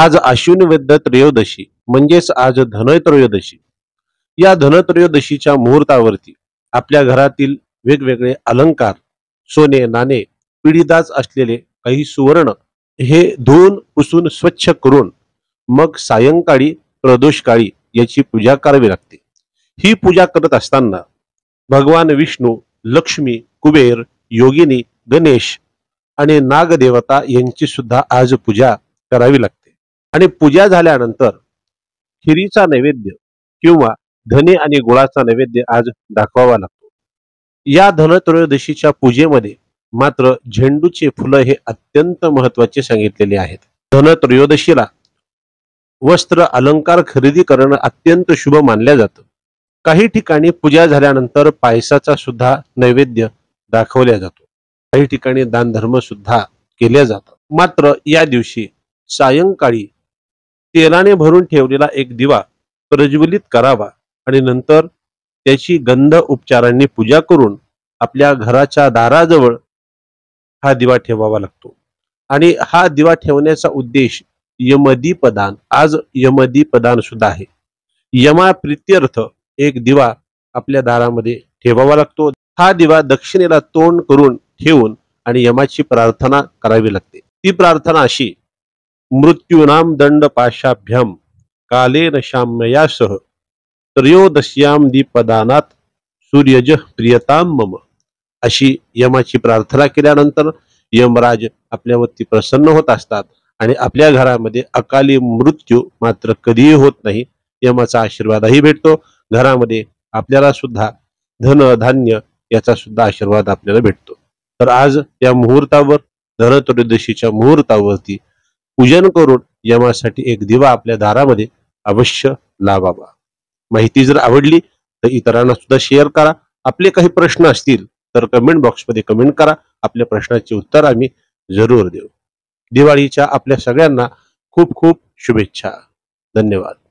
आज आश्विन वद्य त्रयोदशी म्हणजेच आज धनत्रयोदशी। या धनत्रयोदशीच्या मुहूर्तावरती आपल्या घरातील वेगवेगळे अलंकार, सोने नाणे, पिढीदास असलेले काही सुवर्ण हे धुवून पुसून स्वच्छ करून मग सायंकाळी प्रदोषकाळी याची पूजा करावी लागते। ही पूजा करत असताना भगवान विष्णू, लक्ष्मी, कुबेर, योगिनी, गणेश आणि नागदेवता यांची सुद्धा आज पूजा करावी लागते। आणि पूजा झाल्यानंतर खिरीचा नैवेद्य किंवा धने आणि गुळाचा नैवेद्य आज दाखवावा लागतो। या धनत्रयोदशीच्या पूजेमध्ये मात्र झेंडूचे फुलं हे अत्यंत महत्त्वाचे सांगितलेले आहेत। धनत्रयोदशीला वस्त्र अलंकार खरेदी करणं अत्यंत शुभ मानलं जातं। काही ठिकाणी पूजा झाल्यानंतर पायसाचा सुद्धा नैवेद्य दाखवला जातो। काही ठिकाणी दान धर्म सुद्धा केले जातात। मात्र या दिवशी सायंकाळी तेलाने भरून ठेवलेला एक दिवा प्रज्वलित करावा आणि नंतर त्याची गंध उपचारांनी पूजा करून आपल्या घराच्या दाराजवळ हा दिवा ठेवावा लागतो। आणि हा दिवा ठेवण्याचा उद्देश यमदीपदान, आज यमदीपदान सुद्धा आहे। यमा प्रित्यर्थ एक दिवा आपल्या दारामध्ये ठेवावा लागतो। हा दिवा दक्षिणेला तोंड करून ठेवून आणि यमाची प्रार्थना करावी लागते। ती प्रार्थना अशी: मृत्यूनाम दंड पाशाभ्याम कालेन शाम्ययासह त्रयोदश्याम दीपदानात सूर्यज प्रियताम मम। अशी यमाची प्रार्थना केल्यानंतर यमराज आपल्यावरती प्रसन्न होत असतात आणि आपल्या घरामध्ये अकाली मृत्यू मात्र कधीही होत नाही। यमाचा आशीर्वादही भेटतो। घरामध्ये आपल्याला सुद्धा धन धान्य याचा सुद्धा आशीर्वाद आपल्याला भेटतो। तर आज या मुहूर्तावर, धनत्रयोदशीच्या मुहूर्तावरती पूजन करून यमासाठी एक दिवा आपल्या दारामध्ये अवश्य लावावा। माहिती जर आवडली तर इतरांना सुद्धा शेअर करा। आपले काही प्रश्न असतील तर कमेंट बॉक्समध्ये कमेंट करा। आपल्या प्रश्नाचे उत्तर आम्ही जरूर देऊ। दिवाळीच्या आपल्या सगळ्यांना खूप खूप शुभेच्छा। धन्यवाद।